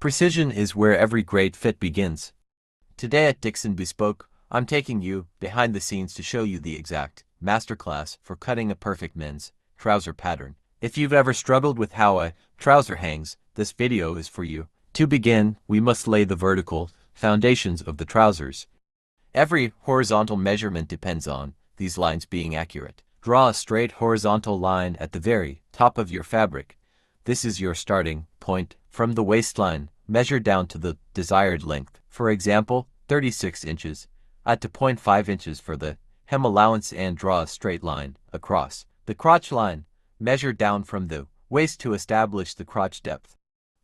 Precision is where every great fit begins. Today at Dixon Bespoke, I'm taking you behind the scenes to show you the exact masterclass for cutting a perfect men's trouser pattern. If you've ever struggled with how a trouser hangs, this video is for you. To begin, we must lay the vertical foundations of the trousers. Every horizontal measurement depends on these lines being accurate. Draw a straight horizontal line at the very top of your fabric. This is your starting point. From the waistline, measure down to the desired length. For example, 36 inches. Add to 0.5 inches for the hem allowance and draw a straight line across the crotch line. Measure down from the waist to establish the crotch depth.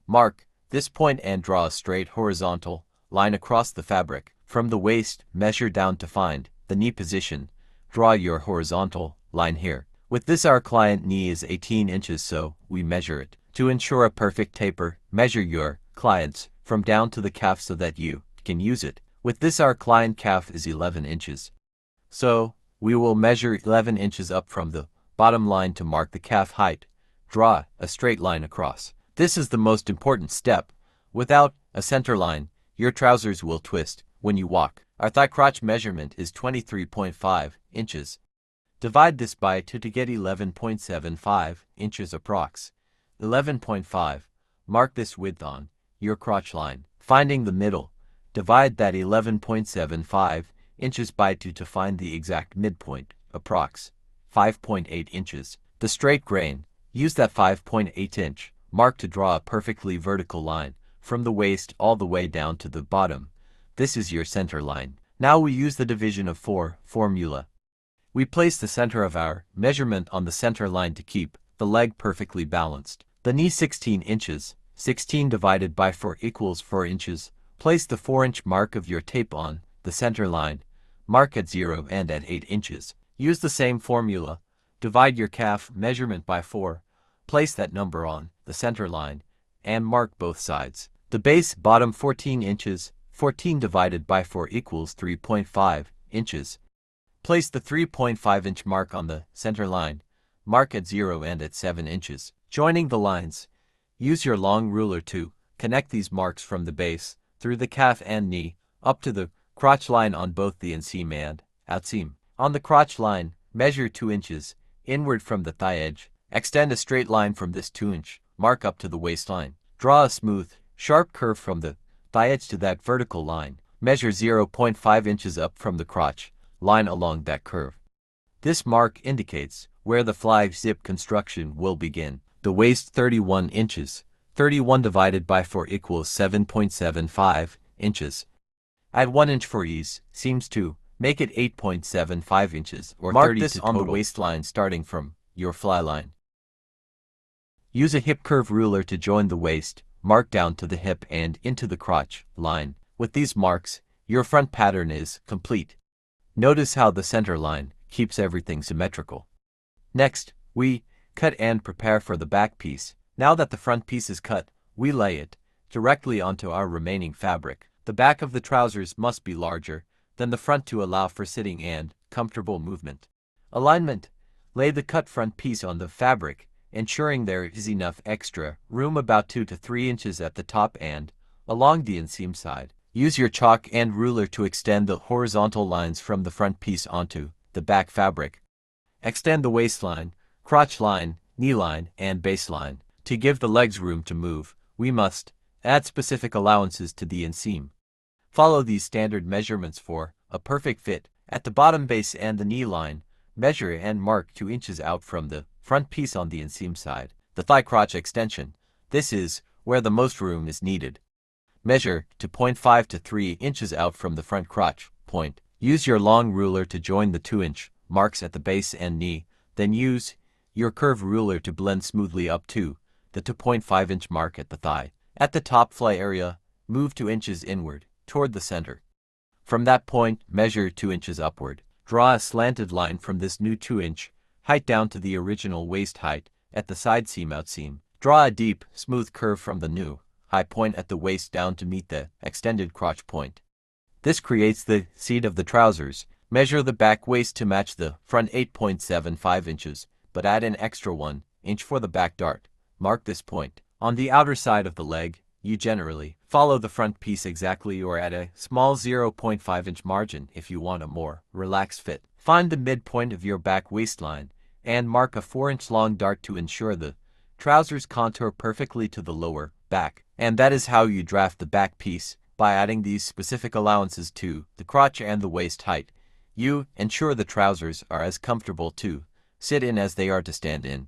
Mark this point and draw a straight horizontal line across the fabric. From the waist, measure down to find the knee position. Draw your horizontal line here. With this, our client knee is 18 inches, so we measure it. To ensure a perfect taper, measure your client's from down to the calf so that you can use it. With this, our client calf is 11 inches. So, we will measure 11 inches up from the bottom line to mark the calf height. Draw a straight line across. This is the most important step. Without a center line, your trousers will twist when you walk. Our thigh crotch measurement is 23.5 inches. Divide this by 2 to get 11.75 inches approx. 11.5. Mark this width on your crotch line. Finding the middle, divide that 11.75 inches by 2 to find the exact midpoint, approx. 5.8 inches. The straight grain, use that 5.8 inch mark to draw a perfectly vertical line from the waist all the way down to the bottom. This is your center line. Now we use the division of 4 formula. We place the center of our measurement on the center line to keep the leg perfectly balanced. The knee 16 inches. 16 divided by 4 equals 4 inches. Place the 4-inch mark of your tape on the center line. Mark at 0 and at 8 inches. Use the same formula. Divide your calf measurement by 4. Place that number on the center line and mark both sides. The base bottom 14 inches. 14 divided by 4 equals 3.5 inches. Place the 3.5-inch mark on the center line. Mark at 0 and at 7 inches. Joining the lines, use your long ruler to connect these marks from the base, through the calf and knee, up to the crotch line on both the inseam and outseam. On the crotch line, measure 2 inches, inward from the thigh edge. Extend a straight line from this 2-inch mark up to the waistline. Draw a smooth, sharp curve from the thigh edge to that vertical line. Measure 0.5 inches up from the crotch line along that curve. This mark indicates where the fly zip construction will begin. The waist 31 inches. 31 divided by 4 equals 7.75 inches. Add 1 inch for ease, seams 2. Make it 8.75 inches, or mark 30 this on the waistline starting from your fly line. Use a hip curve ruler to join the waist, mark down to the hip and into the crotch line. With these marks, your front pattern is complete. Notice how the center line keeps everything symmetrical. Next, we cut and prepare for the back piece. Now that the front piece is cut, we lay it directly onto our remaining fabric. The back of the trousers must be larger than the front to allow for sitting and comfortable movement. Alignment. Lay the cut front piece on the fabric, ensuring there is enough extra room about 2 to 3 inches at the top and along the inseam side. Use your chalk and ruler to extend the horizontal lines from the front piece onto the back fabric. Extend the waistline, crotch line, knee line, and baseline. To give the legs room to move, we must add specific allowances to the inseam. Follow these standard measurements for a perfect fit. At the bottom base and the knee line, measure and mark 2 inches out from the front piece on the inseam side. The thigh crotch extension. This is where the most room is needed. Measure to 0.5 to 3 inches out from the front crotch point. Use your long ruler to join the 2-inch marks at the base and knee. Then use your curve ruler to blend smoothly up to the 2.5-inch mark at the thigh. At the top fly area, move 2 inches inward, toward the center. From that point, measure 2 inches upward. Draw a slanted line from this new 2-inch height down to the original waist height at the side seam outseam. Draw a deep, smooth curve from the new high point at the waist down to meet the extended crotch point. This creates the seat of the trousers. Measure the back waist to match the front 8.75 inches, but add an extra 1 inch for the back dart. Mark this point. On the outer side of the leg, You generally follow the front piece exactly or add a small 0.5-inch margin if you want a more relaxed fit. Find the midpoint of your back waistline and mark a 4-inch long dart to ensure the trousers contour perfectly to the lower back. And that is how you draft the back piece, by adding these specific allowances to the crotch and the waist height. You ensure the trousers are as comfortable to sit in as they are to stand in.